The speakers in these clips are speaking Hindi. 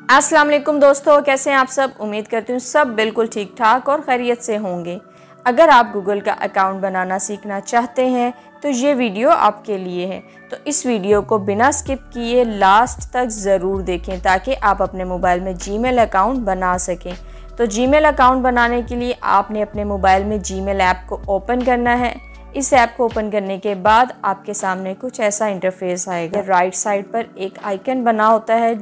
अस्सलाम वालेकुम दोस्तों, कैसे हैं आप सब। उम्मीद करती हूँ सब बिल्कुल ठीक ठाक और खैरियत से होंगे। अगर आप गूगल का अकाउंट बनाना सीखना चाहते हैं तो ये वीडियो आपके लिए है। तो इस वीडियो को बिना स्किप किए लास्ट तक ज़रूर देखें ताकि आप अपने मोबाइल में जीमेल अकाउंट बना सकें। तो जीमेल अकाउंट बनाने के लिए आपने अपने मोबाइल में जीमेल ऐप को ओपन करना है। इस ऐप को ओपन करने के बाद आपके सामने कुछ ऐसा इंटरफेस आएगा। राइट साइड पर एक आइकन बना होता है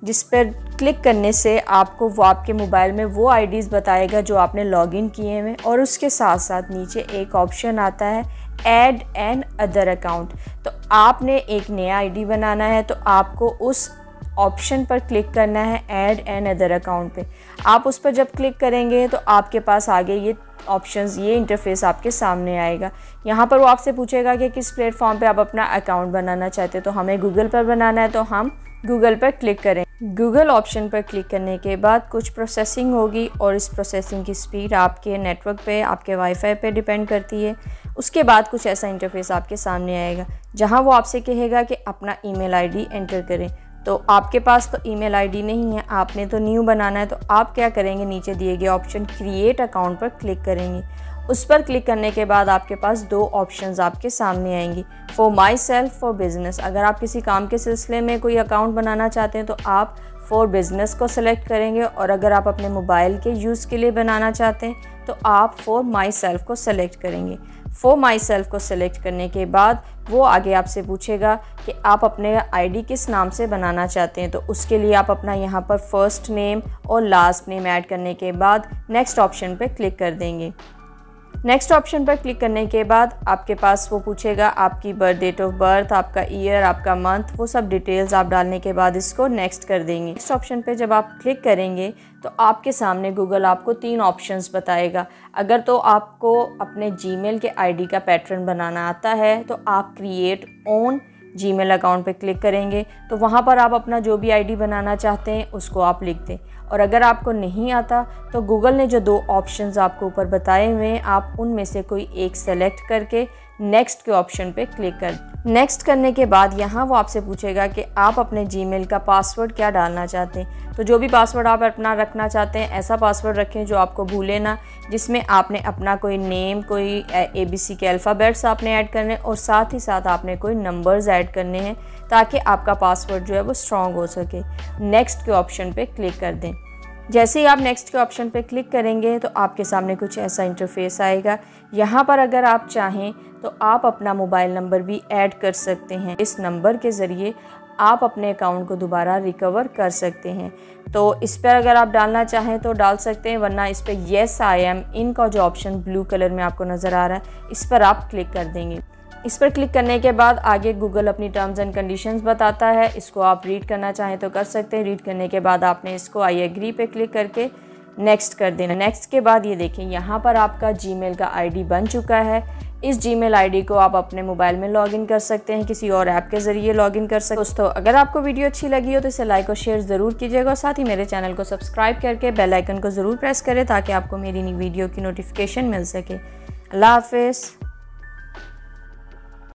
जिस पर क्लिक करने से आपको वो आपके मोबाइल में वो आईडीज़ बताएगा जो आपने लॉगिन किए हैं, और उसके साथ साथ नीचे एक ऑप्शन आता है ऐड एन अदर अकाउंट। तो आपने एक नया आईडी बनाना है तो आपको उस ऑप्शन पर क्लिक करना है ऐड एन अदर अकाउंट पे। आप उस पर जब क्लिक करेंगे तो आपके पास आगे ये ऑप्शंस, ये इंटरफेस आपके सामने आएगा। यहाँ पर वो आपसे पूछेगा कि किस प्लेटफॉर्म पे आप अपना अकाउंट बनाना चाहते हैं। तो हमें गूगल पर बनाना है तो हम गूगल पर क्लिक करें। गूगल ऑप्शन पर क्लिक करने के बाद कुछ प्रोसेसिंग होगी और इस प्रोसेसिंग की स्पीड आपके नेटवर्क पे, आपके वाईफाई पे डिपेंड करती है। उसके बाद कुछ ऐसा इंटरफेस आपके सामने आएगा जहां वो आपसे कहेगा कि अपना ईमेल आईडी एंटर करें। तो आपके पास तो ईमेल आईडी नहीं है, आपने तो न्यू बनाना है। तो आप क्या करेंगे, नीचे दिए गए ऑप्शन क्रिएट अकाउंट पर क्लिक करेंगे। उस पर क्लिक करने के बाद आपके पास दो ऑप्शंस आपके सामने आएंगी, for my self, for business. अगर आप किसी काम के सिलसिले में कोई अकाउंट बनाना चाहते हैं तो आप फॉर बिज़नेस को सिलेक्ट करेंगे, और अगर आप अपने मोबाइल के यूज़ के लिए बनाना चाहते हैं तो आप फॉर माई सेल्फ को सिलेक्ट करेंगे। फॉर माई सेल्फ को सिलेक्ट करने के बाद वो आगे आपसे पूछेगा कि आप अपने आईडी किस नाम से बनाना चाहते हैं। तो उसके लिए आप अपना यहाँ पर फर्स्ट नेम और लास्ट नेम ऐड करने के बाद नेक्स्ट ऑप्शन पर क्लिक कर देंगे। नेक्स्ट ऑप्शन पर क्लिक करने के बाद आपके पास वो पूछेगा आपकी डेट ऑफ बर्थ, आपका ईयर, आपका मंथ, वो सब डिटेल्स आप डालने के बाद इसको नेक्स्ट कर देंगे। नेक्स्ट ऑप्शन पे जब आप क्लिक करेंगे तो आपके सामने गूगल आपको 3 ऑप्शंस बताएगा। अगर तो आपको अपने जीमेल के आईडी का पैटर्न बनाना आता है तो आप क्रिएट ओन जीमेल अकाउंट पे क्लिक करेंगे, तो वहाँ पर आप अपना जो भी आईडी बनाना चाहते हैं उसको आप लिख दें। और अगर आपको नहीं आता तो गूगल ने जो 2 ऑप्शंस आपको ऊपर बताए हुए हैं, आप उनमें से कोई एक सेलेक्ट करके नेक्स्ट के ऑप्शन पे क्लिक कर। नेक्स्ट करने के बाद यहाँ वो आपसे पूछेगा कि आप अपने जीमेल का पासवर्ड क्या डालना चाहते हैं। तो जो भी पासवर्ड आप अपना रखना चाहते हैं ऐसा पासवर्ड रखें जो आपको भूले ना, जिसमें आपने अपना कोई नेम, कोई ABC के अल्फ़ाबेट्स आपने ऐड करने, और साथ ही साथ आपने कोई नंबर्स ऐड करने हैं ताकि आपका पासवर्ड जो है वो स्ट्रॉन्ग हो सके। नेक्स्ट के ऑप्शन पे क्लिक कर दें। जैसे ही आप नेक्स्ट के ऑप्शन पे क्लिक करेंगे तो आपके सामने कुछ ऐसा इंटरफेस आएगा। यहाँ पर अगर आप चाहें तो आप अपना मोबाइल नंबर भी ऐड कर सकते हैं। इस नंबर के ज़रिए आप अपने अकाउंट को दोबारा रिकवर कर सकते हैं। तो इस पर अगर आप डालना चाहें तो डाल सकते हैं, वरना इस पर येस आई एम इन का जो ऑप्शन ब्लू कलर में आपको नज़र आ रहा है इस पर आप क्लिक कर देंगे। इस पर क्लिक करने के बाद आगे गूगल अपनी टर्म्स एंड कंडीशंस बताता है, इसको आप रीड करना चाहें तो कर सकते हैं। रीड करने के बाद आपने इसको आई एग्री पे क्लिक करके नेक्स्ट कर देना। नेक्स्ट के बाद ये देखें यहाँ पर आपका जीमेल का आईडी बन चुका है। इस जीमेल आईडी को आप अपने मोबाइल में लॉगिन कर सकते हैं, किसी और ऐप के ज़रिए लॉगिन कर सकते हैं। दोस्तों, अगर आपको वीडियो अच्छी लगी हो तो इसे लाइक और शेयर ज़रूर कीजिएगा, और साथ ही मेरे चैनल को सब्सक्राइब करके बेल आइकन को ज़रूर प्रेस करें ताकि आपको मेरी वीडियो की नोटिफिकेशन मिल सके। अल्लाह हाफिज़।